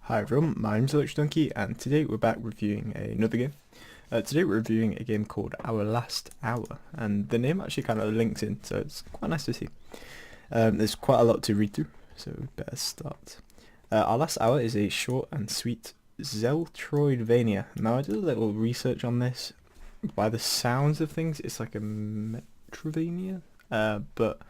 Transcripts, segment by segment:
Hi everyone, my name's ElectroDonkey and today we're back reviewing another game. Today we're reviewing a game called Our Last Hour, and the name actually kind of links in, so it's quite nice to see. There's quite a lot to read through, so we better start. Our Last Hour is a short and sweet Zeltroidvania. Now I did a little research on this. By the sounds of things, it's like a Metrovania, but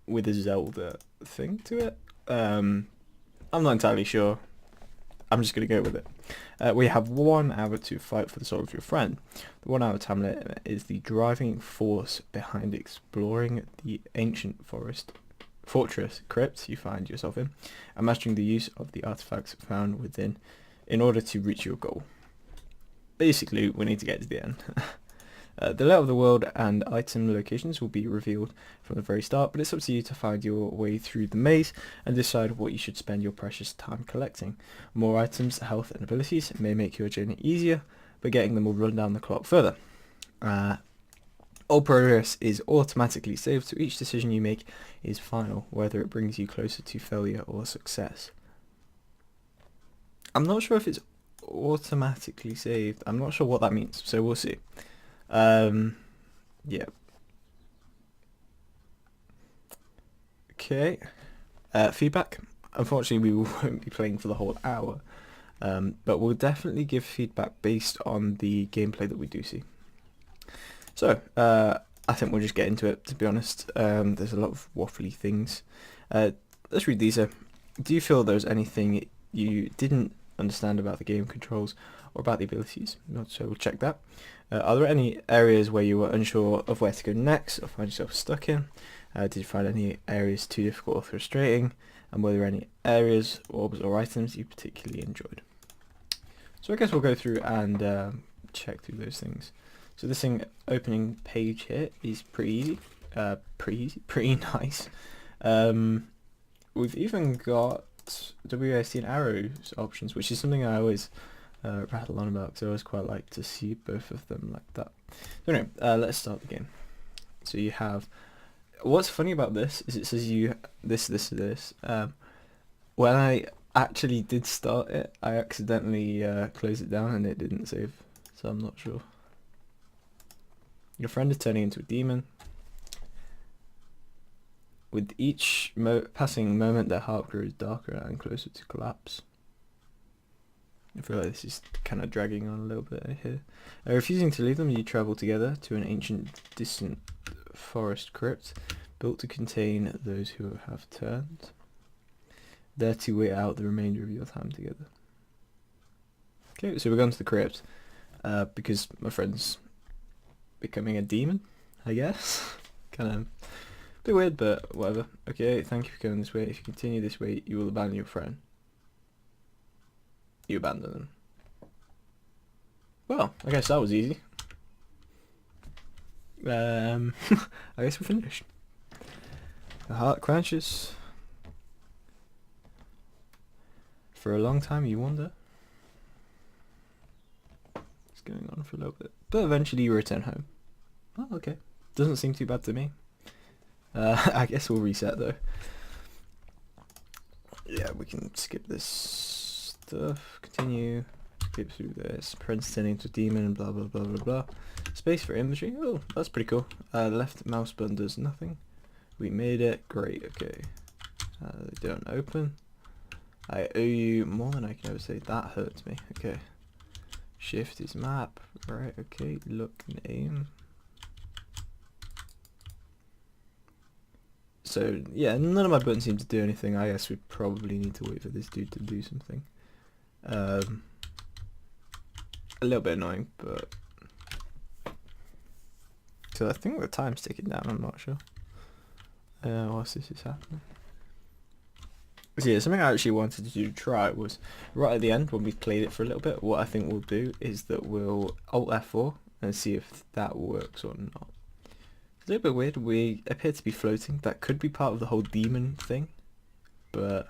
with a Zelda thing to it. I'm not entirely sure. I'm just going to go with it. We have 1 hour to fight for the soul of your friend. The 1 hour time limit is the driving force behind exploring the ancient fortress crypt you find yourself in, and mastering the use of the artifacts found within in order to reach your goal. Basically, we need to get to the end. The layout of the world and item locations will be revealed from the very start, but it's up to you to find your way through the maze and decide what you should spend your precious time collecting. More items, health and abilities may make your journey easier, but getting them will run down the clock further. All progress is automatically saved, so each decision you make is final, whether it brings you closer to failure or success. I'm not sure if it's automatically saved. I'm not sure what that means, so we'll see. Yeah. Okay. Feedback. Unfortunately, we won't be playing for the whole hour, but we'll definitely give feedback based on the gameplay that we do see. So, I think we'll just get into it, to be honest. There's a lot of waffly things. Let's read these. Do you feel there's anything you didn't understand about the game controls or about the abilities? So we'll check that. Are there any areas where you were unsure of where to go next or find yourself stuck in? Did you find any areas too difficult or frustrating? And were there any areas, orbs or items you particularly enjoyed? So I guess we'll go through and check through those things. So this opening page here is pretty easy. Pretty nice. We've even got WASD and arrows options, which is something I always rattle on about because I always quite like to see both of them like that. So anyway, let's start the game. So you have, what's funny about this is it says you this. When I actually did start it, I accidentally closed it down and it didn't save, so I'm not sure. Your friend is turning into a demon. With each passing moment, their heart grows darker and closer to collapse. I feel like this is kind of dragging on a little bit here. Refusing to leave them, you travel together to an ancient, distant forest crypt built to contain those who have turned, there to wait out the remainder of your time together. Okay, so we're going to the crypt because my friend's becoming a demon, I guess. Kind of a bit weird, but whatever. Okay, thank you for going this way. If you continue this way, you will abandon your friend. You abandon them. Well, I guess that was easy. I guess we're finished. The heart crunches. For a long time you wonder. It's going on for a little bit. But eventually you return home. Oh, okay. Doesn't seem too bad to me. I guess we'll reset though. Yeah, we can skip this stuff. Continue. Skip through this. Prince turning into a demon and blah blah blah blah blah. Space for inventory. Oh, that's pretty cool. Left mouse button does nothing. We made it. Great. Okay. They don't open. I owe you more than I can ever say. That hurts me. Okay. Shift is map. Right. Okay. Look and aim. So yeah, none of my buttons seem to do anything. I guess we probably need to wait for this dude to do something. A little bit annoying, but so I think the time's ticking down. I'm not sure. Whilst this is happening. So yeah, something I actually wanted to try was right at the end when we've played it for a little bit. What I think we'll do is that we'll Alt F4 and see if that works or not. It's a little bit weird. We appear to be floating. That could be part of the whole demon thing, but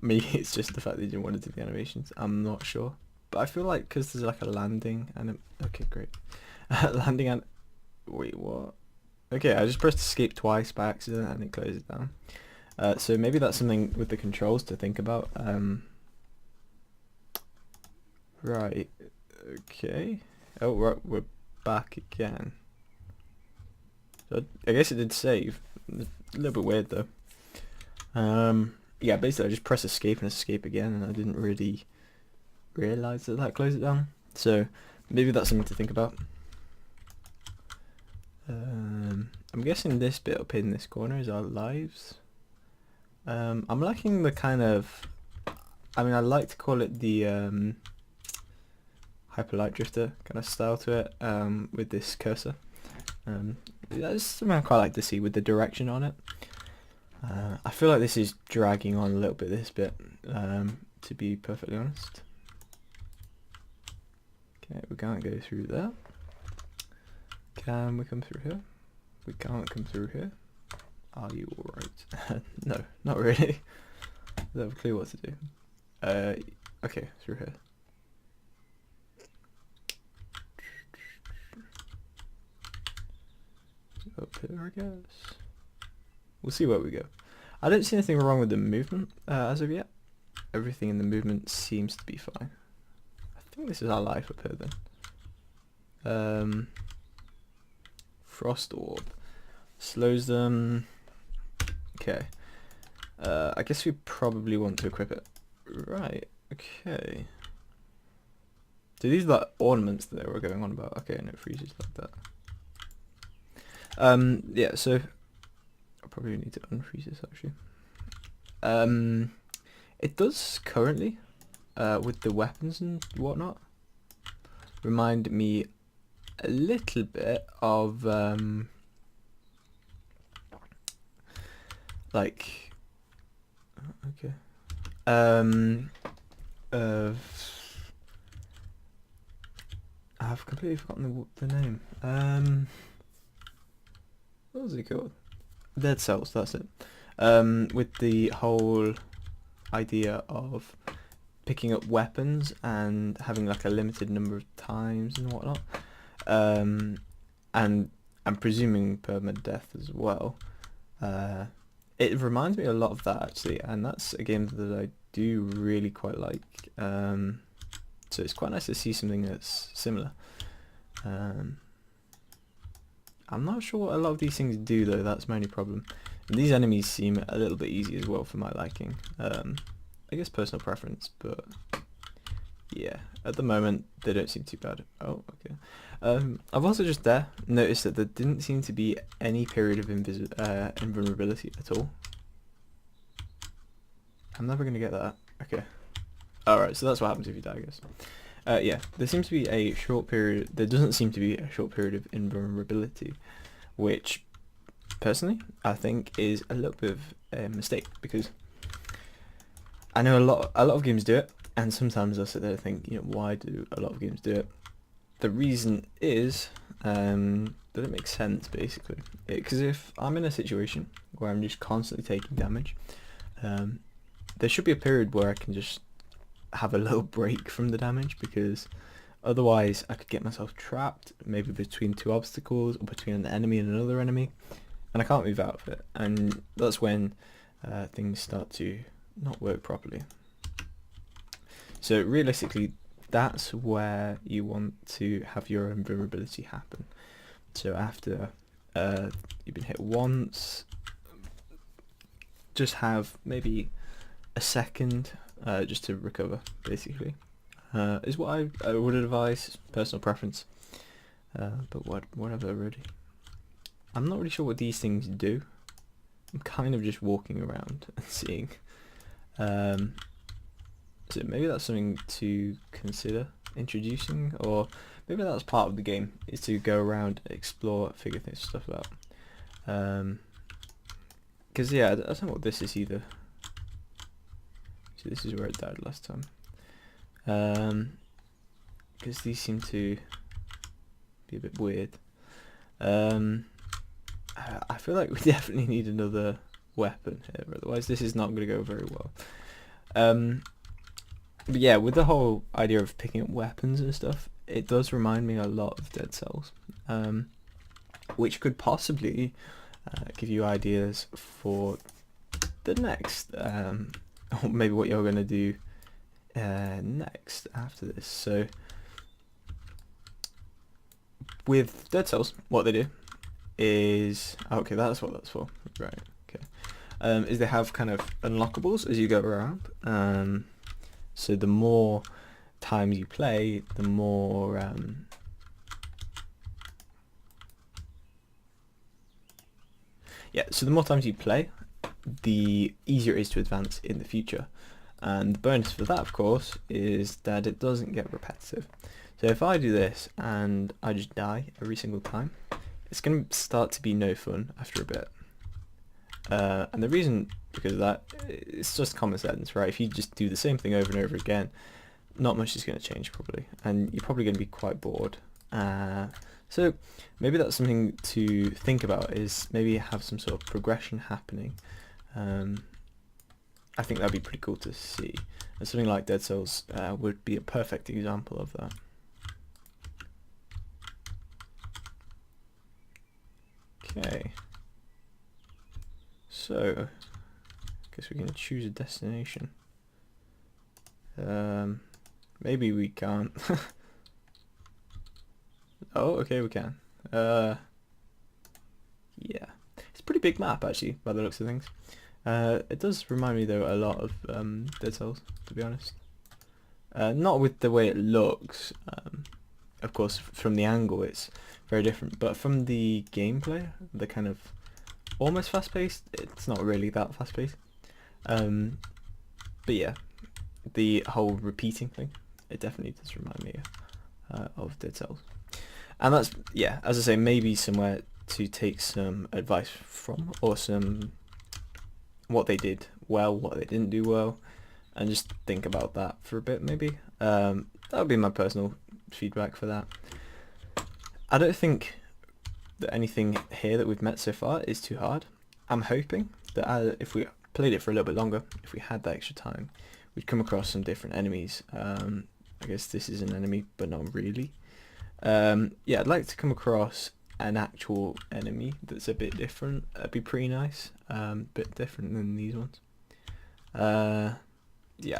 maybe it's just the fact they didn't want to do the animations. I'm not sure, but I feel like because there's like a landing and okay, great, landing and wait, what? Okay, I just pressed escape twice by accident and it closed it down. So maybe that's something with the controls to think about. Right. Okay. Oh, right. We're back again. So I guess it did save. A little bit weird though. Yeah, basically I just press escape and escape again, and I didn't really realise that that closed it down. So maybe that's something to think about. I'm guessing this bit up in this corner is our lives. I'm liking the kind of, I mean, I like to call it the Hyper Light Drifter kind of style to it, with this cursor. That's something I quite like to see with the direction on it. I feel like this is dragging on a little bit, this bit, to be perfectly honest. Okay, we can't go through there. Can we come through here? We can't come through here. Are you alright? No, not really. I don't have a clue what to do. Okay, through here. Up here, I guess. We'll see where we go. I don't see anything wrong with the movement as of yet. Everything in the movement seems to be fine. I think this is our life up here then. Frost Orb. Slows them. Okay. I guess we probably want to equip it. Right, okay. So these are the ornaments that they were going on about. Okay, and it freezes like that. Yeah, so I probably need to unfreeze this actually. It does currently, with the weapons and whatnot, remind me a little bit of like, okay, I've completely forgotten the name. What was it called? Dead Cells, that's it. With the whole idea of picking up weapons and having like a limited number of times and whatnot. And I'm presuming permanent death as well. It reminds me a lot of that actually, and that's a game that I do really quite like. So it's quite nice to see something that's similar. I'm not sure what a lot of these things do though, that's my only problem. And these enemies seem a little bit easy as well for my liking. I guess personal preference, but yeah, at the moment they don't seem too bad. Oh, okay. I've also just noticed that there didn't seem to be any period of invulnerability at all. I'm never going to get that. Okay. Alright, so that's what happens if you die, I guess. Yeah, there seems to be a short period, there doesn't seem to be a short period of invulnerability, which, personally, I think is a little bit of a mistake, because I know a lot of games do it, and sometimes I sit there and think, you know, why do a lot of games do it? The reason is that it makes sense, basically. Because if I'm in a situation where I'm just constantly taking damage, there should be a period where I can just have a little break from the damage, because otherwise I could get myself trapped, maybe between two obstacles or between an enemy and another enemy, and I can't move out of it, and that's when things start to not work properly. So realistically, that's where you want to have your invulnerability happen. So after you've been hit once, just have maybe a second just to recover, basically, is what I would advise. Personal preference, but whatever really. I'm not really sure what these things do. I'm kind of just walking around and seeing. So maybe that's something to consider introducing, or maybe that's part of the game, is to go around, explore, figure things stuff out. Because yeah, I don't know what this is either. So this is where it died last time. Because these seem to be a bit weird. I feel like we definitely need another weapon here, otherwise this is not going to go very well. But yeah, with the whole idea of picking up weapons and stuff, it does remind me a lot of Dead Cells, which could possibly give you ideas for the next, or maybe what you're going to do next after this. So with Dead Cells, what they do is, okay, that's what that's for, right? Okay, is they have kind of unlockables as you go around. So the more times you play, the more so the more times you play, the easier it is to advance in the future. And the bonus for that, of course, is that it doesn't get repetitive. So if I do this and I just die every single time, it's going to start to be no fun after a bit. And the reason because of that, it's just common sense, right? If you just do the same thing over and over again, not much is going to change probably, and you're probably going to be quite bored. So maybe that's something to think about, is maybe have some sort of progression happening. I think that'd be pretty cool to see, and something like Dead Cells would be a perfect example of that. Okay, so I guess we can choose a destination. Maybe we can't. Oh, okay, we can. Yeah, it's a pretty big map actually, by the looks of things. It does remind me though a lot of Dead Cells, to be honest. Not with the way it looks. Of course, from the angle it's very different, but from the gameplay, the kind of almost fast-paced, it's not really that fast-paced. But yeah, the whole repeating thing, it definitely does remind me of Dead Cells. And that's, yeah, as I say, maybe somewhere to take some advice from, or some what they did well, what they didn't do well, and just think about that for a bit maybe. That would be my personal feedback for that. I don't think that anything here that we've met so far is too hard. I'm hoping that if we played it for a little bit longer, if we had that extra time, we'd come across some different enemies. I guess this is an enemy, but not really. Yeah, I'd like to come across an actual enemy that's a bit different. That'd be pretty nice. Bit different than these ones. Yeah,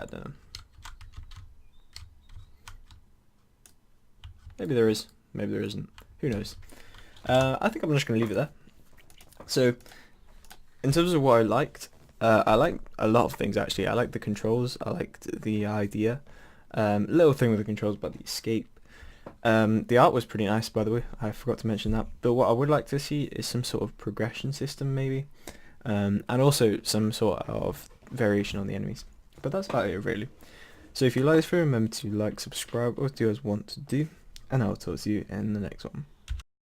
I don't know. Maybe there is, maybe there isn't. Who knows? I think I'm just going to leave it there. So, in terms of what I liked a lot of things actually. I liked the controls. I liked the idea. Little thing with the controls about the escape. The art was pretty nice, by the way. I forgot to mention that. But what I would like to see is some sort of progression system, maybe, and also some sort of variation on the enemies. But that's about it, really. So if you like this video, remember to like, subscribe, or do as want to do, and I'll talk to you in the next one.